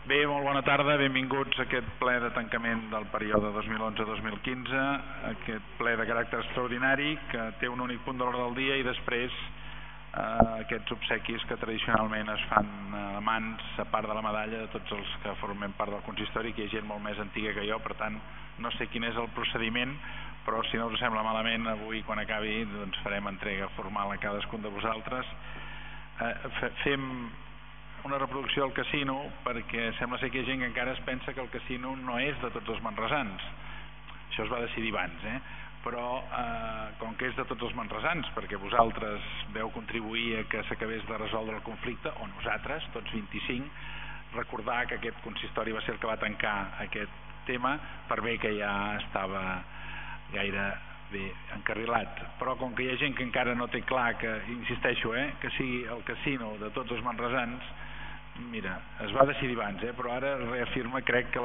Bé, molt bona tarda, benvinguts a aquest ple de tancament del període 2011-2015, aquest ple de caràcter extraordinari que té un únic punt de l'ordre del dia i després aquests obsequis que tradicionalment es fan a mans, a part de la medalla, de tots els que formem part del consistori, que hi ha gent molt més antiga que jo, per tant no sé quin és el procediment, però si no us sembla malament, avui quan acabi doncs farem entrega formal a cadascun de vosaltres. Fem una reproducció del casino perquè sembla ser que hi ha gent que encara es pensa que el casino no és de tots els manresans. Això es va decidir abans, però com que és de tots els manresans, perquè vosaltres veu contribuir a que s'acabés de resoldre el conflicte, o nosaltres, tots 25, recordar que aquest consistori va ser el que va tancar aquest tema, per bé que ja estava gairebé encarrilat, però com que hi ha gent que encara no té clar que, insisteixo, que sigui el casino de tots els manresans, mira, es va decidir abans, però ara reafirma, crec, que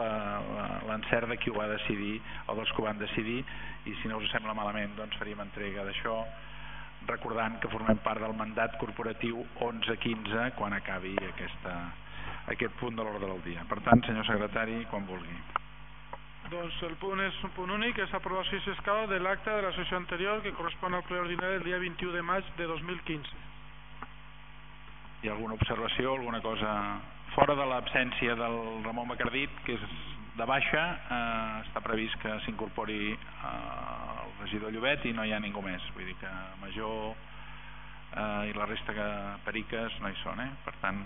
l'encert de qui ho va decidir o dels que ho van decidir, i si no us sembla malament doncs faríem entrega d'això, recordant que formem part del mandat corporatiu 11-15 quan acabi aquest punt de l'ordre del dia. Per tant, senyor secretari, quan vulgui. Doncs el punt és un punt únic, és aprovació i escala de l'acta de la sessió anterior que correspon al ple ordinari del dia 21 de maig de 2015. Hi ha alguna observació, alguna cosa fora de l'absència del Ramon Macardit, que és de baixa, està previst que s'incorpori el regidor Llobet i no hi ha ningú més, vull dir que Major i la resta que periques no hi són, per tant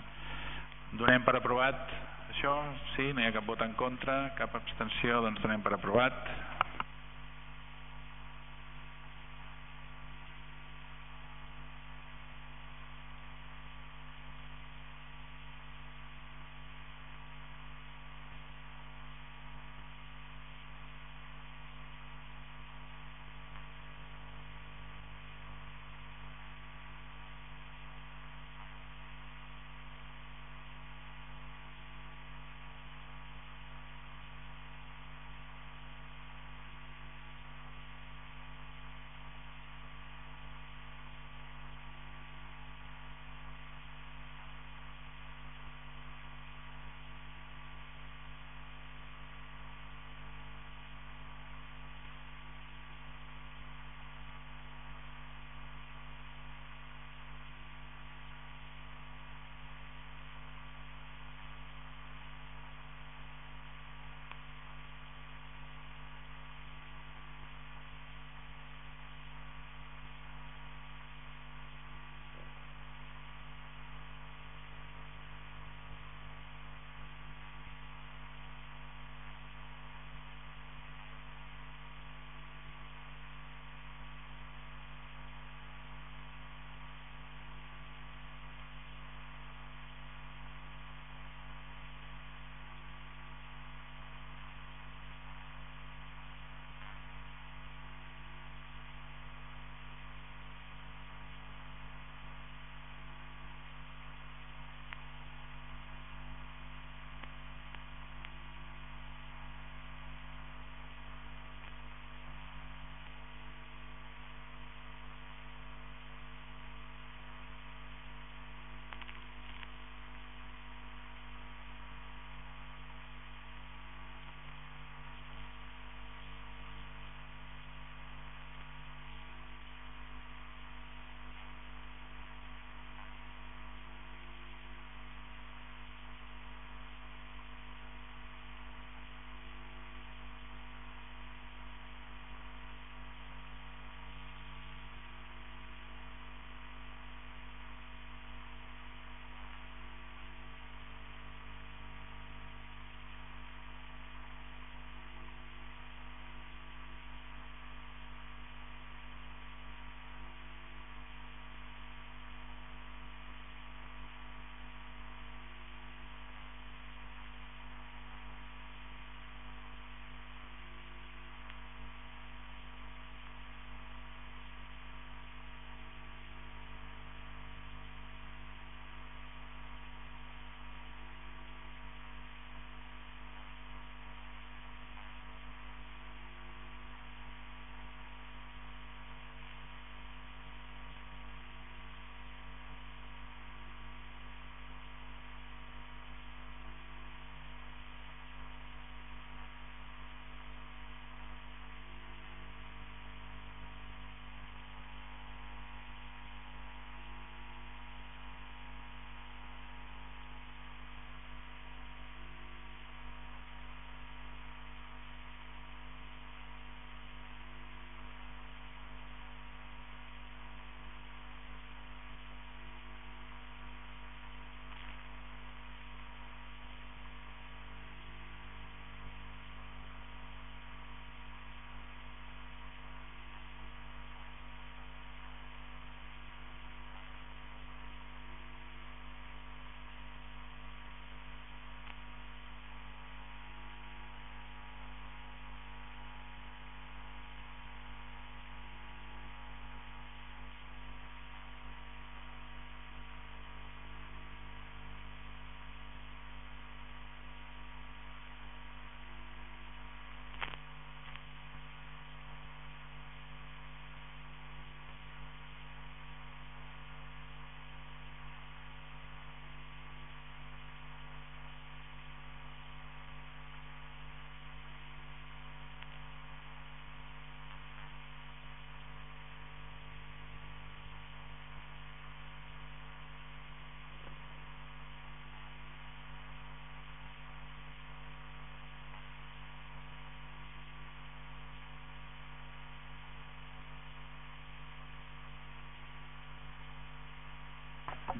donem per aprovat això, sí, no hi ha cap vot en contra, cap abstenció, doncs donem per aprovat.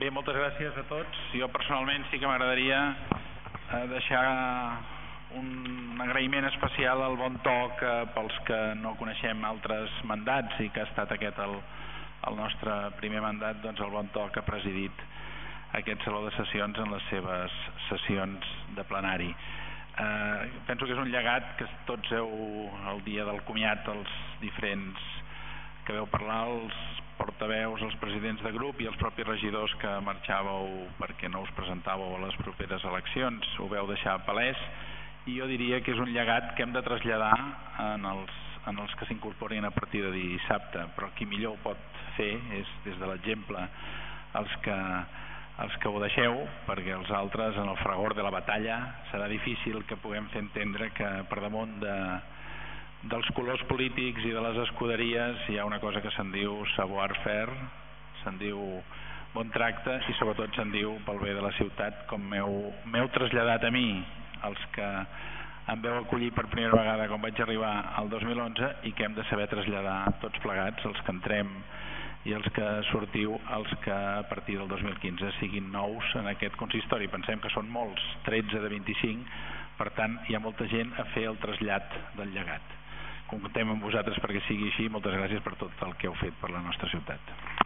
Bé, moltes gràcies a tots. Jo personalment sí que m'agradaria deixar un agraïment especial al bon to que pels que no coneixem altres mandats i que ha estat aquest el nostre primer mandat, doncs el bon to que ha presidit aquest saló de sessions en les seves sessions de plenari. Penso que és un llegat que tots heu, el dia del comiat, els diferents que veu parlar, els portaveus, els presidents de grup i els propis regidors que marxàveu perquè no us presentàveu a les properes eleccions, ho veu deixar palès, i jo diria que és un llegat que hem de traslladar en els que s'incorporin a partir de dissabte, però qui millor ho pot fer és des de l'exemple els que ho deixeu, perquè els altres en el fragor de la batalla serà difícil que puguem fer entendre que per damunt dels colors polítics i de les escuderies hi ha una cosa que se'n diu savoir-faire, se'n diu bon tracte i sobretot se'n diu pel bé de la ciutat, com m'heu traslladat a mi, els que em veu acollir per primera vegada quan vaig arribar al 2011 i que hem de saber traslladar tots plegats, els que entrem i els que sortiu, els que a partir del 2015 siguin nous en aquest consistori. Pensem que són molts, 13 de 25, per tant hi ha molta gent a fer el trasllat del llegat. Comptem amb vosaltres perquè sigui així. Moltes gràcies per tot el que heu fet per la nostra ciutat.